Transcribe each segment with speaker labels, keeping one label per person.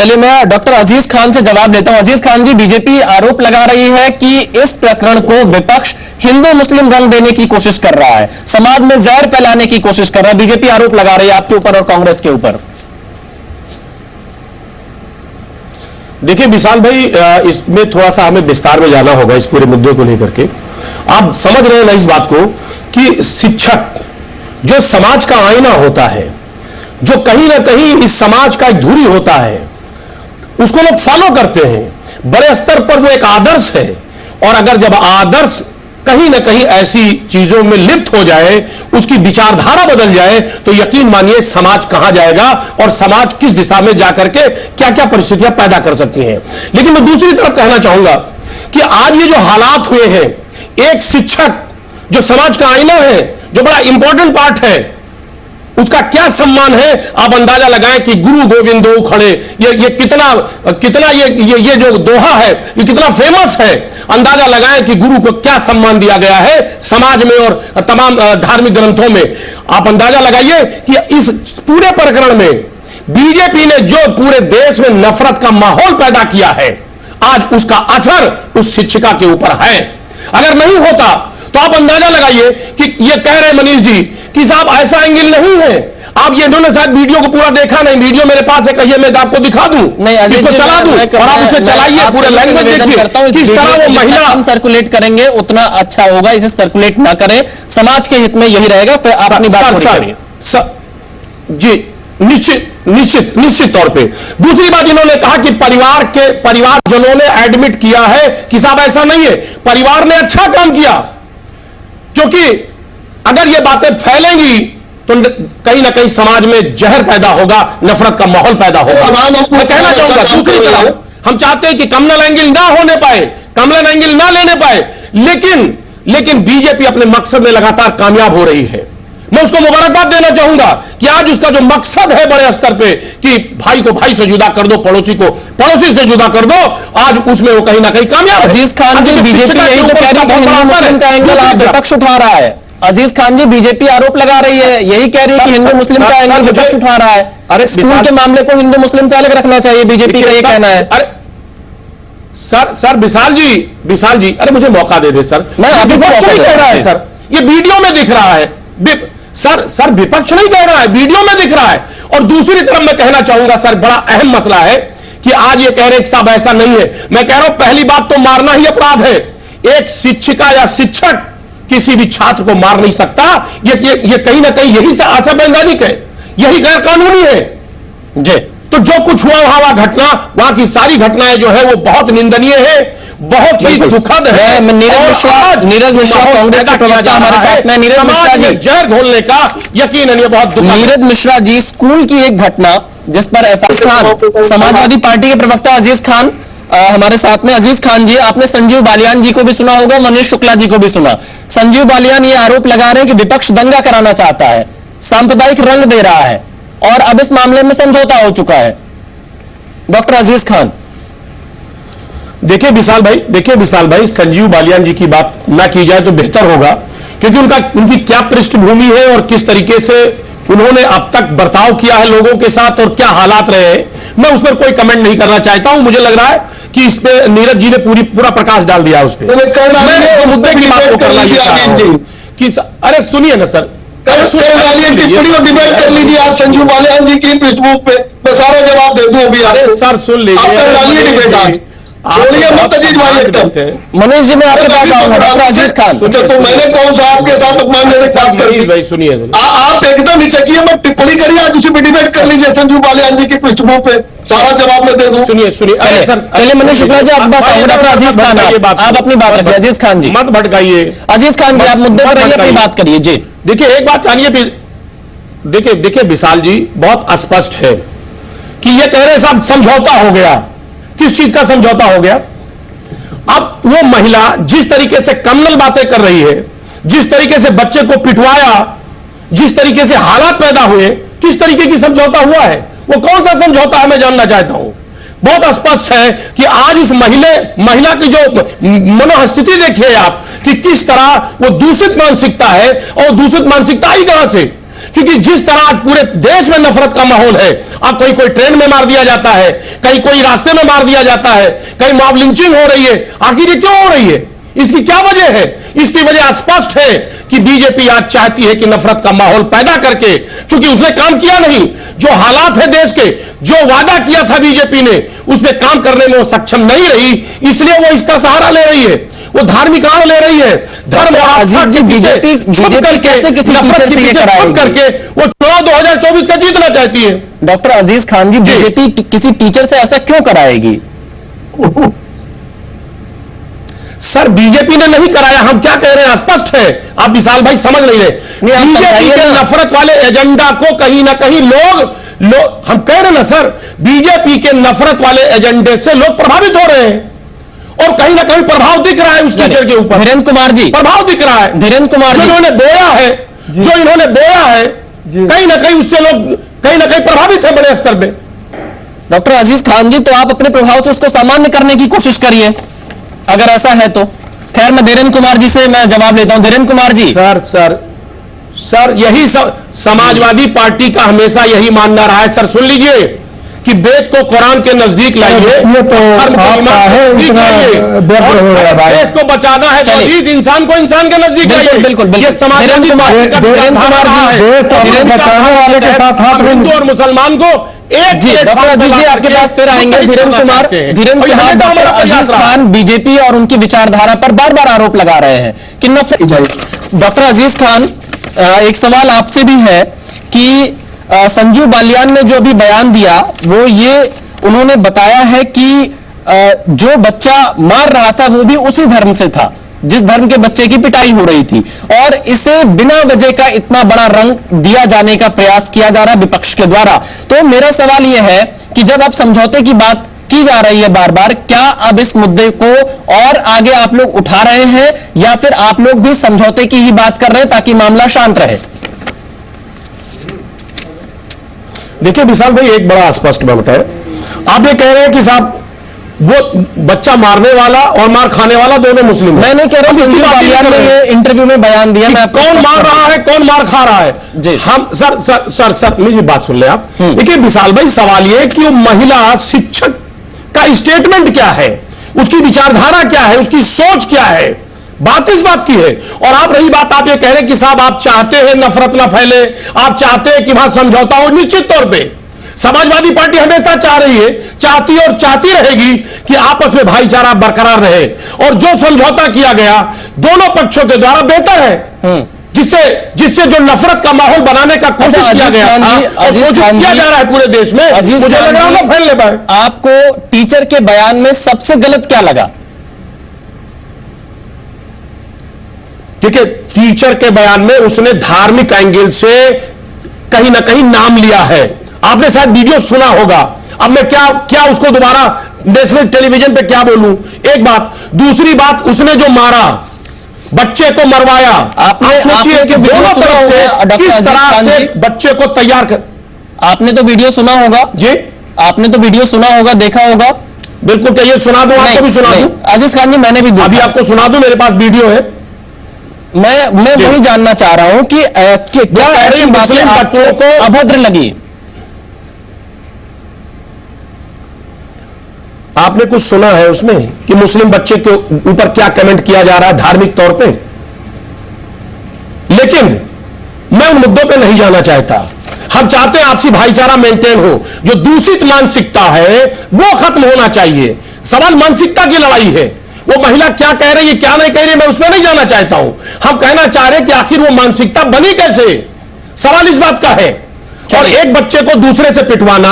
Speaker 1: चलिए मैं डॉक्टर अजीज खान से जवाब लेता हूं। अजीज खान जी, बीजेपी आरोप लगा रही है कि इस प्रकरण को विपक्ष हिंदू मुस्लिम रंग देने की कोशिश कर रहा है, समाज में जहर फैलाने की कोशिश कर रहा है। बीजेपी आरोप लगा रही है आपके ऊपर और कांग्रेस के ऊपर।
Speaker 2: देखिए विशाल भाई, इसमें थोड़ा सा हमें विस्तार में जाना होगा इस पूरे मुद्दे को लेकर के। आप समझ रहे हैं ना इस बात को कि शिक्षक जो समाज का आईना होता है, जो कहीं ना कहीं इस समाज का एक धुरी होता है, उसको लोग फॉलो करते हैं। बड़े स्तर पर वो एक आदर्श है, और अगर जब आदर्श कहीं ना कहीं ऐसी चीजों में लिप्त हो जाए, उसकी विचारधारा बदल जाए, तो यकीन मानिए समाज कहां जाएगा और समाज किस दिशा में जाकर के क्या क्या परिस्थितियां पैदा कर सकती हैं। लेकिन मैं दूसरी तरफ कहना चाहूंगा कि आज ये जो हालात हुए हैं, एक शिक्षक जो समाज का आईना है, जो बड़ा इंपॉर्टेंट पार्ट है, उसका क्या सम्मान है। आप अंदाजा लगाएं कि गुरु गोविंदो खड़े, ये कितना ये जो दोहा है, ये कितना फेमस है। अंदाजा लगाएं कि गुरु को क्या सम्मान दिया गया है समाज में और तमाम धार्मिक ग्रंथों में। आप अंदाजा लगाइए कि इस पूरे प्रकरण में बीजेपी ने जो पूरे देश में नफरत का माहौल पैदा किया है, आज उसका असर उस शिक्षिका के ऊपर है। अगर नहीं होता तो आप अंदाजा लगाइए कि ये कह रहे मनीष जी कि साहब ऐसा एंगल नहीं है। आप ये इन्होंने शायद वीडियो को पूरा देखा नहीं, वीडियो मेरे पास है, कहिए मैं आपको दिखा दूं, इसको चला दूं और आप उसे चलाइए, पूरे लैंग्वेज देखिए किस तरह वो महिला
Speaker 1: हम सर्कुलेट करेंगे उतना अच्छा होगा। इसे सर्कुलेट ना करें, समाज के हित में यही रहेगा। फिर आप अपनी बात करिए
Speaker 2: जी। निश्चित तौर पे। दूसरी बात, इन्होंने कहा कि परिवारजनों ने एडमिट किया है कि साहब ऐसा नहीं है। परिवार ने अच्छा काम किया, क्योंकि अगर ये बातें फैलेंगी तो कहीं ना कहीं समाज में जहर पैदा होगा, नफरत का माहौल पैदा होगा। मैं कहना चाहूंगा दूसरी तरफ, हम चाहते हैं कि कम्युनल एंगल ना होने पाए, कम्युनल एंगल ना लेने पाए, लेकिन बीजेपी अपने मकसद में लगातार कामयाब हो रही है। मैं उसको मुबारकबाद देना चाहूंगा कि आज उसका जो मकसद है बड़े स्तर पे कि भाई को भाई से जुदा कर दो, पड़ोसी को पड़ोसी से जुदा कर दो, आज उसमें वो कहीं ना कहीं कामयाब है।
Speaker 1: अजीज खान जी, बीजेपी यही तो कह रही है कि हिंदू मुस्लिम का एंगल आप विपक्ष उठा रहा है। अजीज खान जी, बीजेपी आरोप लगा रही है, यही कह रही है कि हिंदू मुस्लिम का एंगल विपक्ष उठा रहा है। अरे स्कूल के मामले को हिंदू मुस्लिम से अलग रखना चाहिए, बीजेपी का ये कहना है।
Speaker 2: अरे सर विशाल जी, अरे मुझे मौका दे दे सर।
Speaker 1: मैं अभी
Speaker 2: विपक्ष नहीं कह रहा है सर, ये वीडियो में दिख रहा है। सर विपक्ष नहीं कह रहा है, वीडियो में दिख रहा है। और दूसरी तरफ मैं कहना चाहूंगा सर, बड़ा अहम मसला है कि आज ये कह रहे हैं कि साहब ऐसा नहीं है। मैं कह रहा हूं पहली बात तो मारना ही अपराध है। एक शिक्षिका या शिक्षक किसी भी छात्र को मार नहीं सकता। ये कहीं ना कहीं यही से असंवैधानिक है, यही गैर कानूनी है जी। तो जो कुछ हुआ वहां घटना, वहां की सारी घटनाएं जो है वो बहुत निंदनीय है, बहुत ही दुखद है।
Speaker 1: नीरज मिश्रा कांग्रेस के प्रवक्ता हमारे साथ में। नीरज मिश्रा जी,
Speaker 2: जहर घोलने का यकीनन ये बहुत दुखद है।
Speaker 1: नीरज मिश्रा जी, स्कूल की एक घटना जिस पर अजीज खान, समाजवादी पार्टी के प्रवक्ता अजीज खान हमारे साथ में। अजीज खान जी, आपने संजीव बालियान जी को भी सुना होगा, मनीष शुक्ला जी को भी सुना। संजीव बालियान ये आरोप लगा रहे हैं कि विपक्ष दंगा कराना चाहता है, सांप्रदायिक रंग दे रहा है, और अब इस मामले में समझौता हो चुका है। डॉक्टर अजीज खान,
Speaker 2: देखिए विशाल भाई, संजीव बालियान जी की बात ना की जाए तो बेहतर होगा, क्योंकि उनकी क्या पृष्ठभूमि है और किस तरीके से उन्होंने अब तक बर्ताव किया है लोगों के साथ और क्या हालात रहे हैं, मैं उस पर कोई कमेंट नहीं करना चाहता हूं। मुझे लग रहा है कि इस पे नीरज जी ने पूरा प्रकाश डाल दिया उस पर। मैं मुद्दे की बात को करना चाहता हूं कि अरे सुनिए ना सर,
Speaker 3: डिबेट कर लीजिए आज संजीव बालियान जी की पृष्ठभूमि पे, मैं सारा जवाब दे दूं अभी।
Speaker 2: अरे सर सुन लीजिए,
Speaker 3: डिबेट आज छोड़िए मत अजीज भाई एकदम।
Speaker 1: मनीष जी, मैं आपके पास आऊंगा। डॉक्टर अजीज खान,
Speaker 3: तो मैंने कौन सा आपके साथ अपमान देने की बात कर
Speaker 2: भाई सुनिए,
Speaker 3: आप एकदम हिचकिए मत, टिप्पणी करिए, आज उसी पे डिबेट कर लीजिए संजीव बालियान जी की पृष्ठभूमि पे, सारा जवाब मैं दे दूं।
Speaker 2: सुनिए
Speaker 1: अरे सर, चलिए मनीष शुक्ला जी, आप बस डॉक्टर अजीज खान आप अपनी बात रखिए। अजीज खान जी
Speaker 2: मत भटकाइए।
Speaker 1: अजीज खान जी, आप मुद्दे पर रहिए, अपनी बात करिए जी।
Speaker 2: देखिए एक बात जानिए, देखिए विशाल जी, बहुत स्पष्ट है कि ये कह रहे साहब समझौता हो गया। किस चीज का समझौता हो गया? अब वो महिला जिस तरीके से कम्युनल बातें कर रही है, जिस तरीके से बच्चे को पिटवाया, जिस तरीके से हालात पैदा हुए, किस तरीके की समझौता हुआ है? वो कौन सा समझौता है, मैं जानना चाहता हूं। बहुत स्पष्ट है कि आज उस महिला की जो मनोस्थिति देखिए आप कि किस तरह वो दूषित मानसिकता है, और दूषित मानसिकता आई कहां से क्योंकि जिस तरह आज पूरे देश में नफरत का माहौल है, अब कोई ट्रेन में मार दिया जाता है, कहीं कोई रास्ते में मार दिया जाता है, कहीं मॉब लिंचिंग हो रही है। आखिर ये क्यों हो रही है? इसकी क्या वजह है? इसकी वजह स्पष्ट है कि बीजेपी आज चाहती है कि नफरत का माहौल पैदा करके, क्योंकि उसने काम किया नहीं, जो हालात है देश के, जो वादा किया था बीजेपी ने, उसमें काम करने में वो सक्षम नहीं रही, इसलिए वो इसका सहारा ले रही है, वो धार्मिक आड़ ले रही है, धर्म और आस्था के
Speaker 1: बीजेपी कैसे किसी टीचर से ये कराएगी?
Speaker 2: करके वो चुनाव 2024 का जीतना चाहती है।
Speaker 1: डॉक्टर अजीज खान जी, बीजेपी किसी टीचर से ऐसा क्यों कराएगी?
Speaker 2: सर बीजेपी ने नहीं कराया, हम क्या कह रहे हैं स्पष्ट है, आप विशाल भाई समझ नहीं रहे। बीजेपी के नफरत वाले एजेंडा को कहीं ना कहीं लोग हम कह रहे हैं ना सर, बीजेपी के नफरत वाले एजेंडे से लोग प्रभावित हो रहे हैं और कहीं ना कहीं प्रभाव दिख रहा है उस टीचर के ऊपर।
Speaker 1: धीरेन्द्र कुमार जी,
Speaker 2: प्रभाव दिख रहा है।
Speaker 1: धीरेन्द्र कुमार जी,
Speaker 2: इन्होंने बोया है, जो इन्होंने बोया है, कहीं ना कहीं उससे लोग कहीं ना कहीं प्रभावित है बड़े स्तर पे।
Speaker 1: डॉक्टर अजीज खान जी, तो आप अपने प्रभाव से उसको सामान्य करने की कोशिश करिए, अगर ऐसा है तो। खैर, मैं धीरेन्द्र कुमार जी से मैं जवाब लेता हूं। धीरेन्द्र कुमार जी,
Speaker 2: सर यही समाजवादी पार्टी का हमेशा यही मानना रहा है। सर सुन लीजिए कि वेद को कुरान के नजदीक लाइए, देश को बचाना है तो अजीज इंसान को इंसान के नजदीक लाइए।
Speaker 1: बिल्कुल,
Speaker 2: ये समाजवादी पार्टी का हिंदू और मुसलमान को एक
Speaker 1: जी, डॉक्टर अजीज जी आपके पास फिर आएंगे। धीरेन्द्र कुमार, डॉक्टर अजीज खान बीजेपी और उनकी विचारधारा पर बार बार आरोप लगा रहे हैं कि नफरत। डॉक्टर अजीज खान, एक सवाल आपसे भी है कि संजीव बालियान ने जो अभी बयान दिया, वो ये उन्होंने बताया है कि जो बच्चा मार रहा था वो भी उसी धर्म से था जिस धर्म के बच्चे की पिटाई हो रही थी, और इसे बिना वजह का इतना बड़ा रंग दिया जाने का प्रयास किया जा रहा है विपक्ष के द्वारा। तो मेरा सवाल यह है कि जब आप समझौते की बात की जा रही है बार बार, क्या अब इस मुद्दे को और आगे आप लोग उठा रहे हैं या फिर आप लोग भी समझौते की ही बात कर रहे हैं ताकि मामला शांत रहे?
Speaker 2: देखिए विशाल भाई, एक बड़ा स्पष्ट बात है। आप ये कह रहे हैं कि साहब वो बच्चा मारने वाला और मार खाने वाला दोनों मुस्लिम है।
Speaker 1: मैं नहीं कह रहा हूं, संजीव बालियान ने ये इंटरव्यू में बयान दिया। मैं
Speaker 2: कौन मार रहा है, कौन मार खा रहा है जी? हम सर मेरी बात सुन ले आप। देखिए विशाल भाई, सवाल ये कि वो महिला शिक्षक का स्टेटमेंट क्या है, उसकी विचारधारा क्या है, उसकी सोच क्या है, बात इस बात की है। और आप रही बात, आप ये कह रहे हैं कि साहब आप चाहते हैं नफरत ना फैले, आप चाहते हैं कि वहां समझौता हो। निश्चित तौर पे समाजवादी पार्टी हमेशा चाह रही है, चाहती और चाहती रहेगी कि आपस में भाईचारा बरकरार रहे, और जो समझौता किया गया दोनों पक्षों के द्वारा बेहतर है, जिससे जो नफरत का माहौल बनाने का कोशिश किया गया और कोशिश किया जा रहा है पूरे देश में, मुझे लग रहा है फैल ले पाए।
Speaker 1: आपको टीचर के बयान में सबसे गलत क्या लगा?
Speaker 2: ठीक है, टीचर के बयान में उसने धार्मिक एंगल से कहीं ना कहीं नाम लिया है। आपने शायद वीडियो सुना होगा। अब मैं क्या उसको दोबारा नेशनल टेलीविजन पे क्या बोलूं? एक बात, दूसरी बात, उसने जो मारा, बच्चे को मरवाया,
Speaker 1: आपने
Speaker 2: सोचिए कि दोनों तरफ से किस तरह से बच्चे को तैयार कर।
Speaker 1: आपने तो वीडियो सुना होगा
Speaker 2: जी,
Speaker 1: आपने तो वीडियो सुना होगा, देखा होगा।
Speaker 2: बिल्कुल, कहिए, सुना दूं? आपको भी सुना दूं?
Speaker 1: अजीज खान जी, मैंने भी
Speaker 2: अभी आपको सुना दूं, मेरे पास वीडियो है।
Speaker 1: मैं वही जानना चाह रहा हूं कि क्या ऐसी बातें बच्चों को अभद्र लगी?
Speaker 2: आपने कुछ सुना है उसमें कि मुस्लिम बच्चे के ऊपर क्या कमेंट किया जा रहा है धार्मिक तौर पे? लेकिन मैं उन मुद्दों पे नहीं जाना चाहता। हम चाहते हैं आपसी भाईचारा मेंटेन हो। जो दूषित मानसिकता है वो खत्म होना चाहिए। सवाल मानसिकता की लड़ाई है। वो महिला क्या कह रही है, क्या नहीं कह रही है, मैं उसमें नहीं जाना चाहता हूं। हम कहना चाह रहे हैं कि आखिर वो मानसिकता बनी कैसे, सवाल इस बात का है। और एक बच्चे को दूसरे से पिटवाना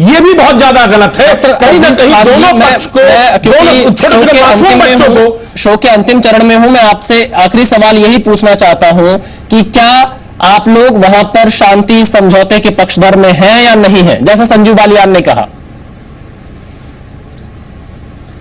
Speaker 2: ये भी बहुत ज्यादा गलत है। कहीं ना कहीं दोनों पक्ष को, दोनों छोटे मासूम बच्चों को।
Speaker 1: शो के अंतिम चरण में हूं, मैं आपसे आखिरी सवाल यही पूछना चाहता हूं कि क्या आप लोग वहां पर शांति समझौते के पक्षधर में हैं या नहीं है, जैसा संजीव बालियान ने कहा?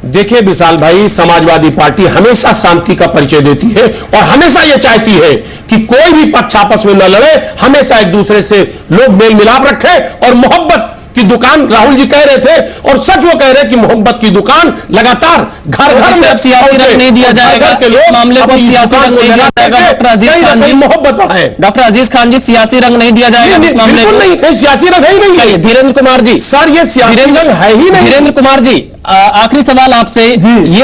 Speaker 2: देखिए विशाल भाई, समाजवादी पार्टी हमेशा शांति का परिचय देती है और हमेशा यह चाहती है कि कोई भी पक्ष आपस में न लड़े, हमेशा एक दूसरे से लोग मेल मिलाप रखें और मोहब्बत कि दुकान राहुल जी कह रहे थे और सच वो कह रहे कि मोहब्बत की दुकान लगातार घर घर में
Speaker 1: अब सियासी रंग नहीं दिया जाएगा, इस मामले को सियासी रंग नहीं दिया जाएगा। डॉक्टर अजीज खान जी,
Speaker 2: मोहब्बत है।
Speaker 1: डॉक्टर अजीज खान जी, सियासी रंग नहीं दिया जाएगा इस मामले
Speaker 2: बिल्कुल
Speaker 1: को।
Speaker 2: नहीं, कहीं सियासी रंग है ही नहीं।
Speaker 1: चलिए धीरेन्द्र कुमार जी,
Speaker 2: सर ये सियासी रंग है ही नहीं।
Speaker 1: धीरेन्द्र कुमार जी, आखिरी सवाल आपसे, ये